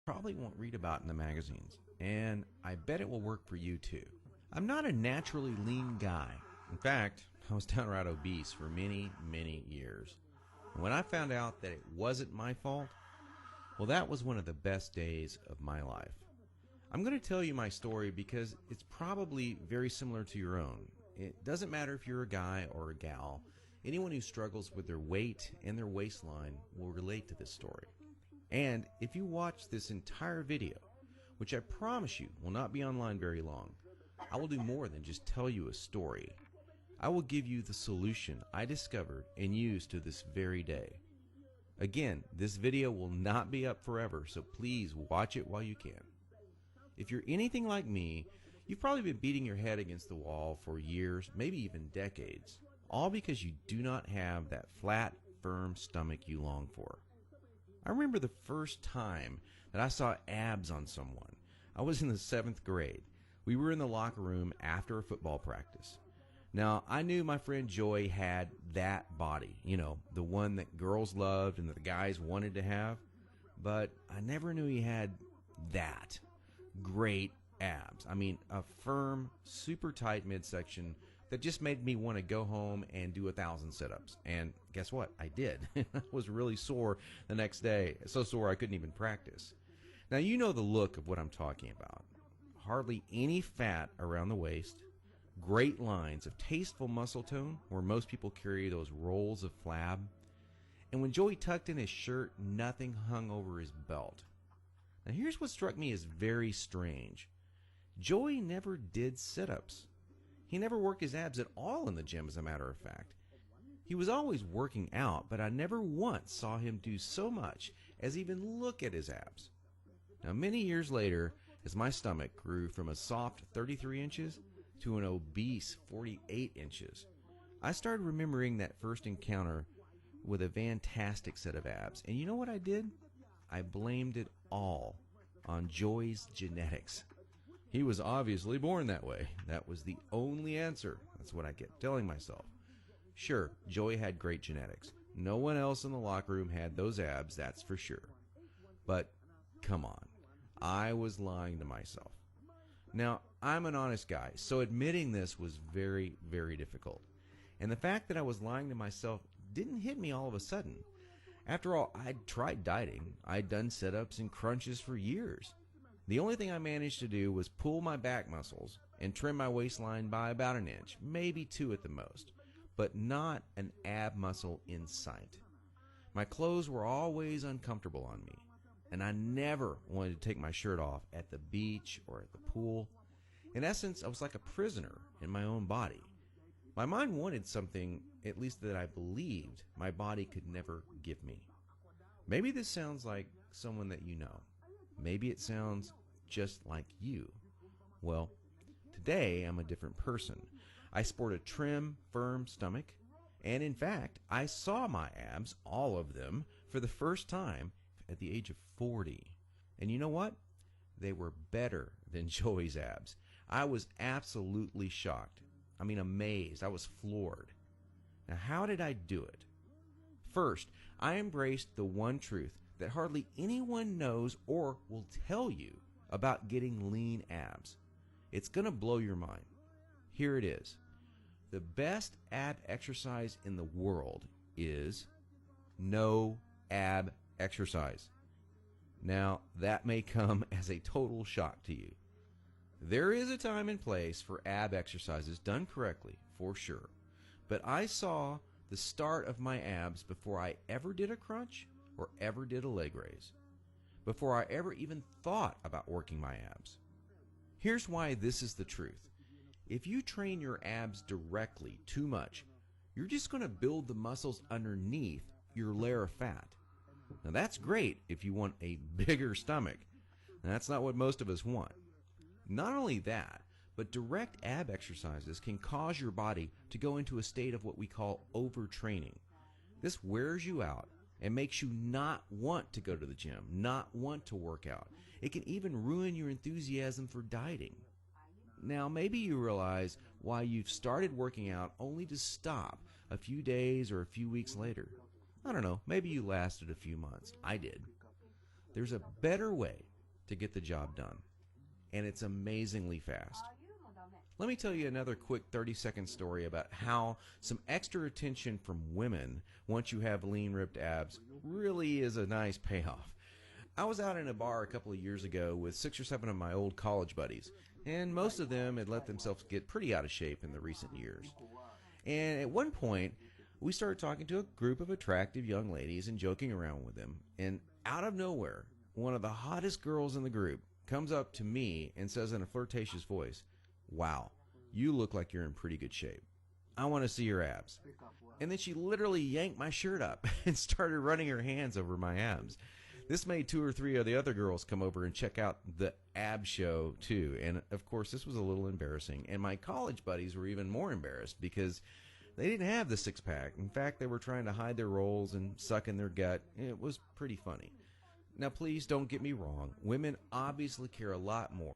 probably won't read about in the magazines, and I bet it will work for you too. I'm not a naturally lean guy. In fact, I was downright obese for many, many years. And when I found out that it wasn't my fault, well, that was one of the best days of my life. I'm going to tell you my story because it's probably very similar to your own. It doesn't matter if you're a guy or a gal. Anyone who struggles with their weight and their waistline will relate to this story. And if you watch this entire video, which I promise you will not be online very long, I will do more than just tell you a story. I will give you the solution I discovered and use to this very day. Again, this video will not be up forever, so please watch it while you can. If you're anything like me, you've probably been beating your head against the wall for years, maybe even decades, all because you do not have that flat, firm stomach you long for. I remember the first time that I saw abs on someone. I was in the 7th grade. We were in the locker room after a football practice. Now, I knew my friend Joy had that body, the one that girls loved and that the guys wanted to have, but I never knew he had that great abs. I mean, a firm, super tight midsection that just made me want to go home and do 1,000 sit-ups. And guess what? I did. I was really sore the next day, so sore I couldn't even practice. Now, you know the look of what I'm talking about. Hardly any fat around the waist, great lines of tasteful muscle tone where most people carry those rolls of flab, and when Joey tucked in his shirt, nothing hung over his belt. Now, here's what struck me as very strange. Joey never did sit-ups. He never worked his abs at all in the gym, as a matter of fact. He was always working out, but I never once saw him do so much as even look at his abs. Now, many years later, as my stomach grew from a soft 33 inches to an obese 48 inches, I started remembering that first encounter with a fantastic set of abs. And you know what I did? I blamed it all on Joey's genetics. He was obviously born that way. That was the only answer. That's what I kept telling myself. Sure, Joey had great genetics. No one else in the locker room had those abs, that's for sure. But come on, I was lying to myself. Now, I'm an honest guy, so admitting this was very, very difficult. And the fact that I was lying to myself didn't hit me all of a sudden. After all, I'd tried dieting. I'd done sit-ups and crunches for years. The only thing I managed to do was pull my back muscles and trim my waistline by about an inch, maybe 2 at the most, but not an ab muscle in sight. My clothes were always uncomfortable on me, and I never wanted to take my shirt off at the beach or at the pool. In essence, I was like a prisoner in my own body. My mind wanted something, at least that I believed, my body could never give me. Maybe this sounds like someone that you know. Maybe it sounds just like you. Well, today I'm a different person. I sport a trim, firm stomach, and in fact, I saw my abs, all of them, for the first time at the age of 40. And you know what? They were better than Joey's abs. I was absolutely shocked. I mean, amazed. I was floored. Now, how did I do it? First, I embraced the one truth that hardly anyone knows or will tell you about getting lean abs. It's going to blow your mind. Here it is. The best ab exercise in the world is no ab exercise. Now, that may come as a total shock to you. There is a time and place for ab exercises done correctly, for sure. But I saw the start of my abs before I ever did a crunch or ever did a leg raise, before I ever even thought about working my abs. Here's why this is the truth. If you train your abs directly too much, you're just going to build the muscles underneath your layer of fat. Now that's great if you want a bigger stomach. And that's not what most of us want. Not only that, but direct ab exercises can cause your body to go into a state of what we call overtraining. This wears you out and makes you not want to go to the gym, not want to work out. It can even ruin your enthusiasm for dieting. Now, maybe you realize why you've started working out only to stop a few days or a few weeks later. I don't know, maybe you lasted a few months. I did. There's a better way to get the job done. And it's amazingly fast. Let me tell you another quick 30-second story about how some extra attention from women once you have lean, ripped abs really is a nice payoff. I was out in a bar a couple of years ago with 6 or 7 of my old college buddies, and most of them had let themselves get pretty out of shape in the recent years. And at one point, we started talking to a group of attractive young ladies and joking around with them, and out of nowhere, one of the hottest girls in the group comes up to me and says in a flirtatious voice, "Wow, you look like you're in pretty good shape. I want to see your abs." And then she literally yanked my shirt up and started running her hands over my abs. This made 2 or 3 of the other girls come over and check out the ab show too. And of course, this was a little embarrassing. And my college buddies were even more embarrassed because they didn't have the six-pack. In fact, they were trying to hide their rolls and suck in their gut. It was pretty funny. Now, please don't get me wrong. Women obviously care a lot more